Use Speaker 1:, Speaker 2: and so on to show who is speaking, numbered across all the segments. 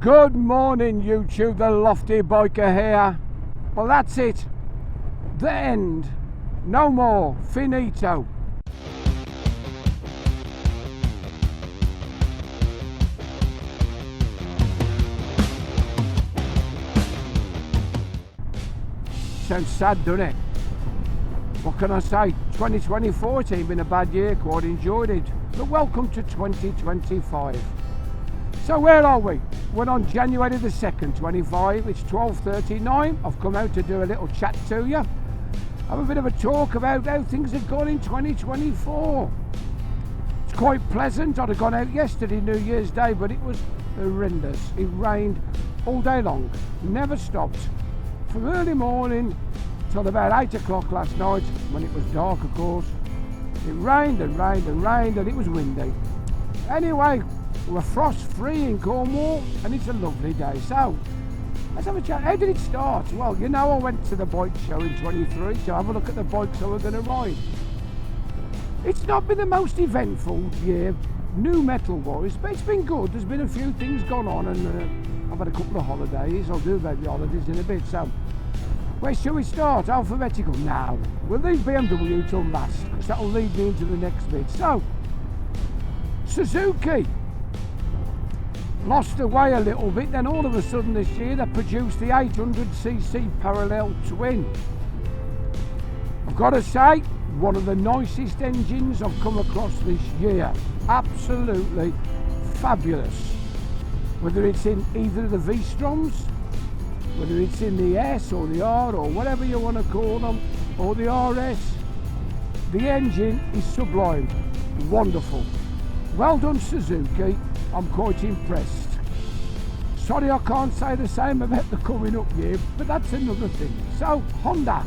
Speaker 1: Good morning YouTube, the lofty biker here. Well, that's it. The end. No more. Finito. Sounds sad, doesn't it? What can I say? 2024 ain't been a bad year, quite enjoyed it. But welcome to 2025. So where are we? We're on January the 2nd, 25. It's 12:39. I've come out to do a little chat to you. Have a bit of a talk about how things have gone in 2024. It's quite pleasant. I'd have gone out yesterday, New Year's Day, but it was horrendous. It rained all day long. Never stopped. From early morning till about 8 o'clock last night, when it was dark, of course. It rained and rained and rained, and it was windy. Anyway, we're frost free in Cornwall and it's a lovely day. So let's have a chat. How did it start? Well, you know, I went to the bike show in 23 to have a look at the bikes I was going to ride. It's not been the most eventful year new metal wise, but it's been good. There's been a few things gone on, and I've had a couple of holidays. I'll do about the holidays in a bit. So where shall we start? Alphabetical now. We'll leave BMW till last because that'll lead me into the next bit. So Suzuki lost away a little bit, then all of a sudden this year they produced the 800cc parallel twin. I've got to say, one of the nicest engines I've come across this year. Absolutely fabulous. Whether it's in either of the V-Stroms, whether it's in the S or the R or whatever you want to call them, or the RS, the engine is sublime, wonderful. Well done Suzuki, I'm quite impressed. Sorry I can't say the same about the coming up year, but that's another thing. So Honda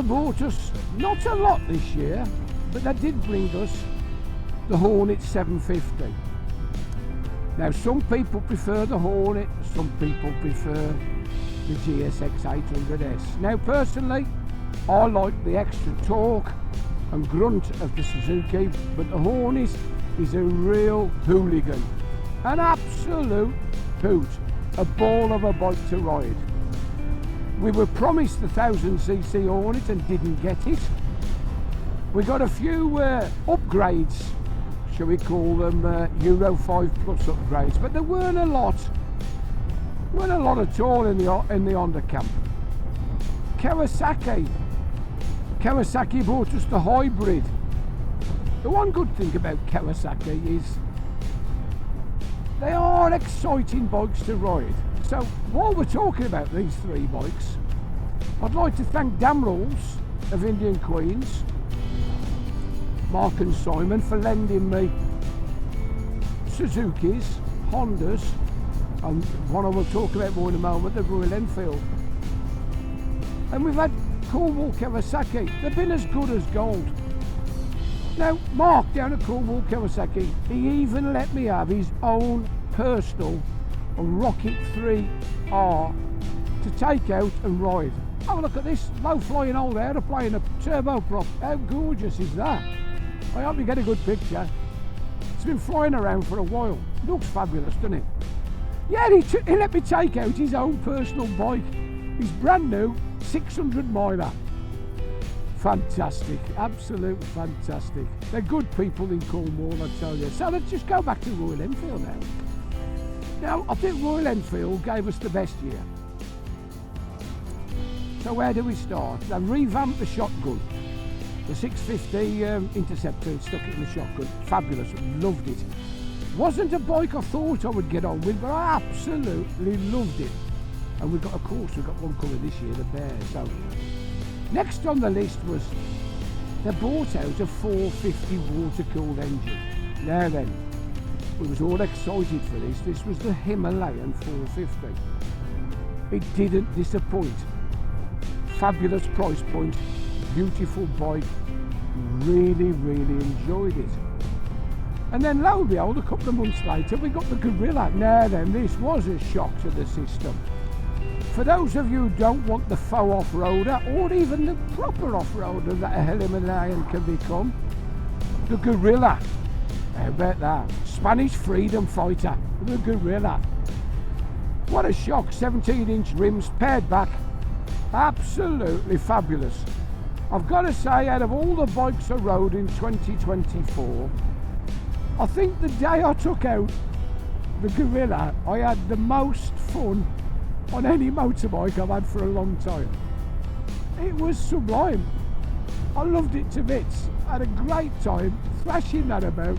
Speaker 1: bought us not a lot this year, but they did bring us the Hornet 750. Now some people prefer the Hornet, some people prefer the GSX 800S. Now personally, I like the extra torque and grunt of the Suzuki, but the Hornet is a real hooligan, an absolute hoot, a ball of a bike to ride. We were promised the 1000cc Hornet and didn't get it. We got a few upgrades, shall we call them Euro 5 plus upgrades, but there weren't a lot at all in the Honda camp. Kawasaki bought us the hybrid. The one good thing about Kawasaki is they are exciting bikes to ride. So while we're talking about these three bikes, I'd like to thank Damrulls of Indian Queens, Mark and Simon, for lending me Suzuki's, Hondas, and one I will talk about more in a moment, the Royal Enfield. And we've had Cornwall Kawasaki. They've been as good as gold. Now Mark down at Cornwall Kawasaki, he even let me have his own personal Rocket 3R to take out and ride. Oh, look at this low flying old aeroplane, a turboprop. How gorgeous is that? I hope you get a good picture. It's been flying around for a while. Looks fabulous, doesn't it? Yeah, he let me take out his own personal bike. His brand new 600 miler. Fantastic, absolutely fantastic. They're good people in Cornwall, I tell you. So let's just go back to Royal Enfield now. Now, I think Royal Enfield gave us the best year. So where do we start? They revamped the shotgun. The 650 Interceptor, and stuck it in the shotgun. Fabulous, loved it. Wasn't a bike I thought I would get on with, but I absolutely loved it. And we've got one coming this year, the Bear. So next on the list was they bought out a 450 water-cooled engine. Now then, we was all excited for this. This was the Himalayan 450. It didn't disappoint. Fabulous price point, beautiful bike. Really, really enjoyed it. And then lo and behold, a couple of months later, we got the Gorilla. Now then, this was a shock to the system. For those of you who don't want the faux off-roader, or even the proper off-roader that a Himalayan can become, the Gorilla. How about that? Spanish freedom fighter, the Gorilla. What a shock, 17-inch rims, pared back, absolutely fabulous. I've got to say, out of all the bikes I rode in 2024, I think the day I took out the Gorilla, I had the most fun on any motorbike I've had for a long time. It was sublime. I loved it to bits. I had a great time thrashing that about.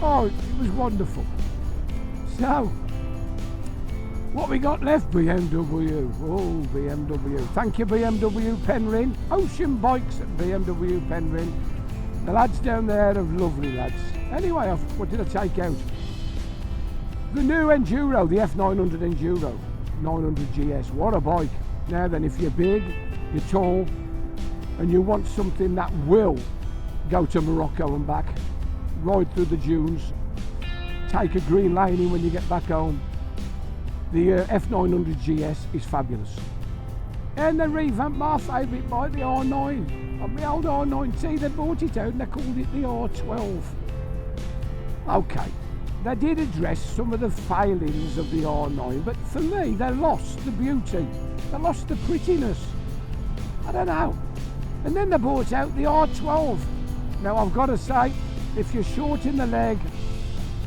Speaker 1: Oh, it was wonderful. So, what we got left? BMW. Oh, BMW. Thank you, BMW Penryn. Ocean Bikes at BMW Penryn. The lads down there are lovely lads. Anyway, what did I take out? The new Enduro, the F900 Enduro. 900 GS. What a bike. Now then, if you're big, you're tall, and you want something that will go to Morocco and back, ride through the dunes, take a green laning when you get back home, the F900 GS is fabulous. And they revamped my favourite bike, the R9. My old R9T, they bought it out and they called it the R12. Okay, they did address some of the failings of the R9, but for me, they lost the beauty. They lost the prettiness. I don't know. And then they brought out the R12. Now I've got to say, if you're short in the leg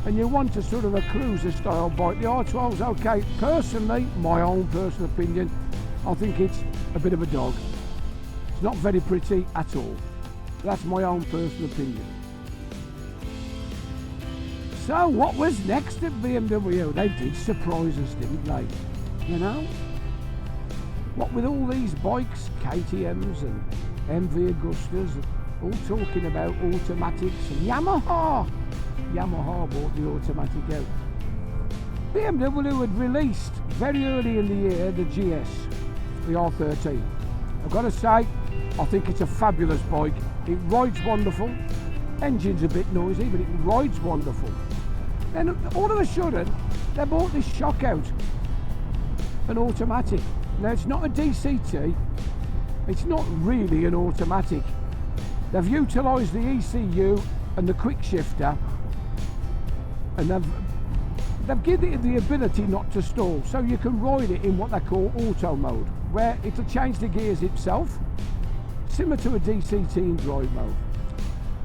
Speaker 1: and you want a sort of a cruiser style bike, the R12's okay. Personally, my own personal opinion, I think it's a bit of a dog. It's not very pretty at all. That's my own personal opinion. So what was next at BMW? They did surprise us, didn't they? You know? What with all these bikes, KTMs and MV Agustas, all talking about automatics, and Yamaha bought the automatic out. BMW had released very early in the year the GS, the R13. I've got to say, I think it's a fabulous bike. It rides wonderful. Engine's a bit noisy, but it rides wonderful. Then all of a sudden, they bought this shock out, an automatic. Now it's not a DCT, it's not really an automatic. They've utilised the ECU and the quick shifter, and they've given it the ability not to stall, so you can ride it in what they call auto mode, where it'll change the gears itself, similar to a DCT in drive mode.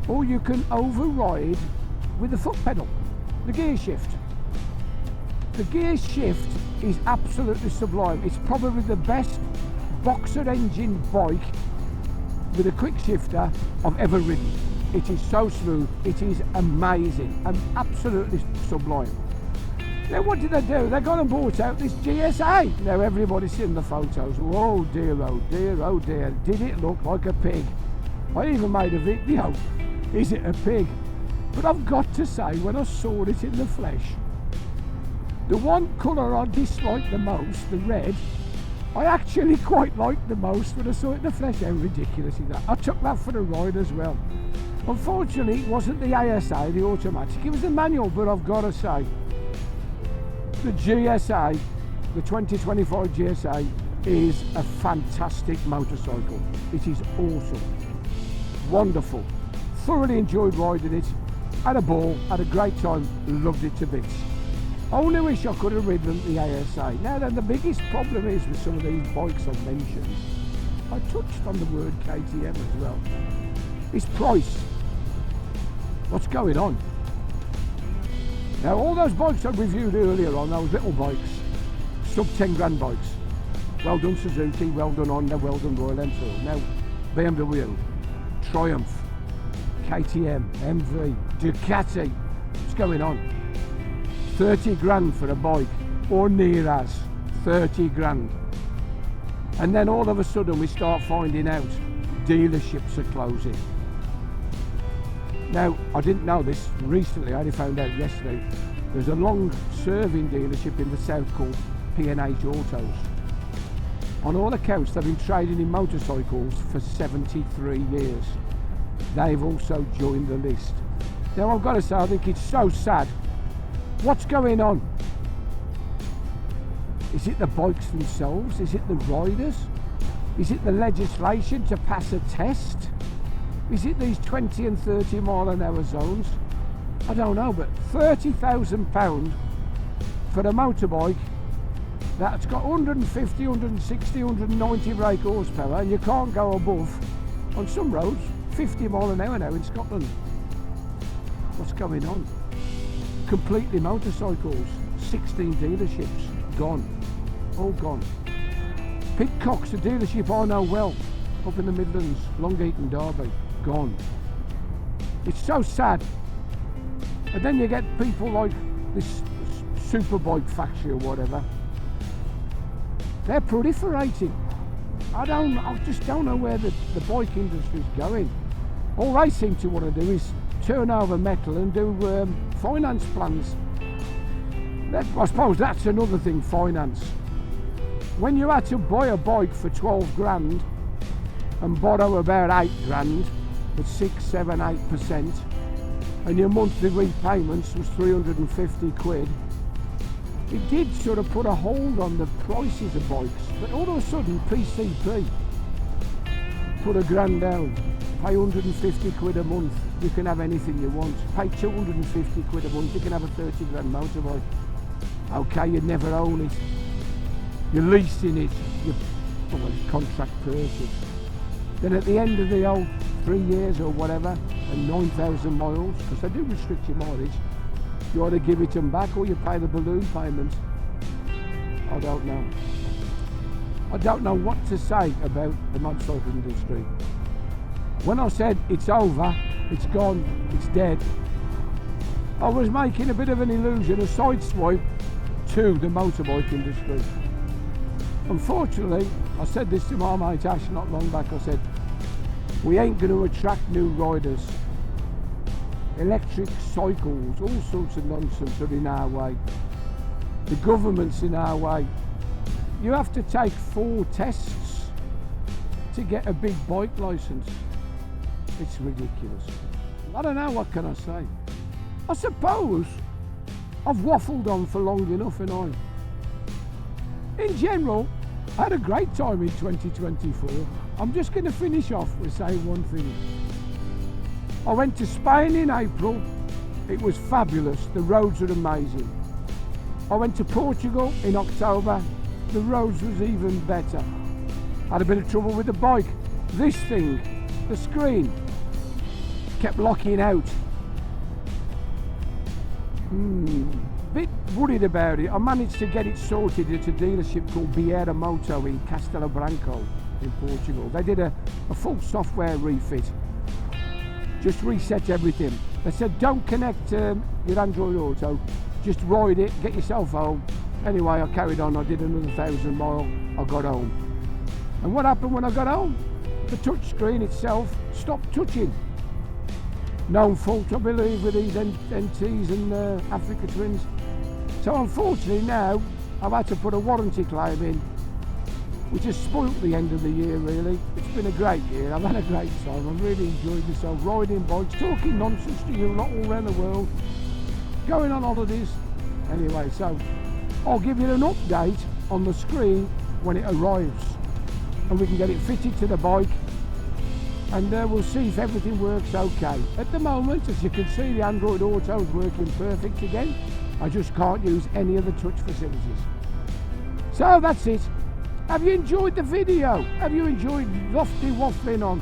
Speaker 1: Or you can override with the foot pedal, the gear shift. The gear shift is absolutely sublime. It's probably the best boxer engine bike with a quick shifter I've ever ridden. It is so smooth, it is amazing and absolutely sublime. Then what did they do? They got and bought out this GSA. Now everybody's seen the photos. Oh dear, oh dear, oh dear. Did it look like a pig? I even made a video. Is it a pig? But I've got to say, when I saw it in the flesh, the one colour I disliked the most, the red, I actually quite liked the most when I saw it in the flesh. How ridiculous is that? I took that for a ride as well. Unfortunately, it wasn't the ASA, the automatic, it was the manual, but I've got to say, the GSA, the 2025 GSA, is a fantastic motorcycle. It is awesome, wonderful, thoroughly enjoyed riding it, had a ball, had a great time, loved it to bits. Only wish I could have ridden the ASA. Now then, the biggest problem is with some of these bikes I've mentioned, I touched on the word KTM as well, is price. What's going on? Now all those bikes I reviewed earlier on, those little bikes, sub 10 grand bikes, well done Suzuki, well done Honda, well done Royal Enfield. Now BMW, Triumph, KTM, MV, Ducati, what's going on? 30 grand for a bike, or near as 30 grand. And then all of a sudden we start finding out dealerships are closing. Now, I didn't know this recently, I only found out yesterday. There's a long-serving dealership in the south called P&H Autos. On all accounts, they've been trading in motorcycles for 73 years. They've also joined the list. Now, I've got to say, I think it's so sad. What's going on? Is it the bikes themselves? Is it the riders? Is it the legislation to pass a test? Is it these 20 and 30 mile an hour zones? I don't know, but £30,000 for a motorbike that's got 150, 160, 190 brake horsepower, and you can't go above, on some roads, 50 mile an hour now in Scotland. What's going on? Completely motorcycles, 16 dealerships, gone, all gone. Pitcock's a dealership I know well, up in the Midlands, Longheath and Derby, gone. It's so sad. And then you get people like this superbike factory or whatever. They're proliferating. I just don't know where the bike industry's going. All they seem to want to do is turn over metal and do finance plans. I suppose that's another thing, finance. When you had to buy a bike for 12 grand and borrow about 8 grand at 6, 7, 8%, and your monthly repayments was 350 quid, it did sort of put a hold on the prices of bikes. But all of a sudden, PCP put a grand down, pay 150 quid a month, you can have anything you want. Pay 250 quid a month, you can have a 30 grand motorbike. Okay, you never own it, you're leasing it, well, it's contract purchase. Then at the end of the old 3 years or whatever, and 9,000 miles, because they do restrict your mileage, you either give it them back or you pay the balloon payment. I don't know. I don't know what to say about the motorcycle industry. When I said it's over, it's gone, it's dead, I was making a bit of an illusion, a sideswipe to the motorbike industry. Unfortunately, I said this to my mate Ash not long back, I said, we ain't going to attract new riders. Electric cycles, all sorts of nonsense are in our way. The government's in our way. You have to take 4 tests to get a big bike licence. It's ridiculous. I don't know, what can I say? I suppose I've waffled on for long enough, and in general, I had a great time in 2024. I'm just going to finish off with saying one thing. I went to Spain in April. It was fabulous. The roads were amazing. I went to Portugal in October. The roads was even better. Had a bit of trouble with the bike. This thing, the screen, kept locking out. Bit worried about it. I managed to get it sorted at a dealership called Beira Moto in Castelo Branco in Portugal. They did a full software refit. Just reset everything. They said don't connect your Android Auto, just ride it, get yourself home. Anyway, I carried on, I did another 1,000 mile, I got home. And what happened when I got home? The touch screen itself stopped touching. No fault, I believe, with these NTs and Africa Twins. So unfortunately now, I've had to put a warranty claim in, which has spoilt the end of the year really. It's been a great year, I've had a great time, I've really enjoyed myself riding bikes, talking nonsense to you lot all around the world, going on holidays. Anyway, so I'll give you an update on the screen when it arrives, and we can get it fitted to the bike, and we'll see if everything works okay. At the moment, as you can see, the Android Auto is working perfect again. I just can't use any of the touch facilities. So that's it. Have you enjoyed the video? Have you enjoyed lofty waffling on?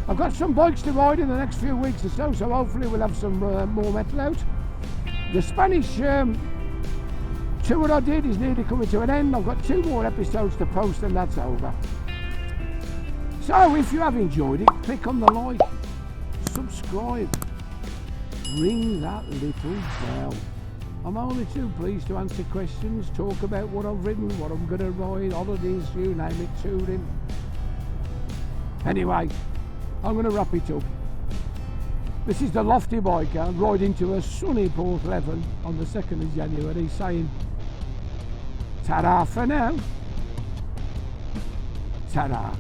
Speaker 1: I've got some bikes to ride in the next few weeks or so, so hopefully we'll have some more metal out. The Spanish tour I did is nearly coming to an end. I've got 2 more episodes to post and that's over. So if you have enjoyed it, click on the like, subscribe, ring that little bell. I'm only too pleased to answer questions, talk about what I've ridden, what I'm going to ride, holidays, you name it, touring. Anyway, I'm going to wrap it up. This is the Lofty Biker riding to a sunny Port Leven on the 2nd of January saying, ta-ra for now. Ta-ra.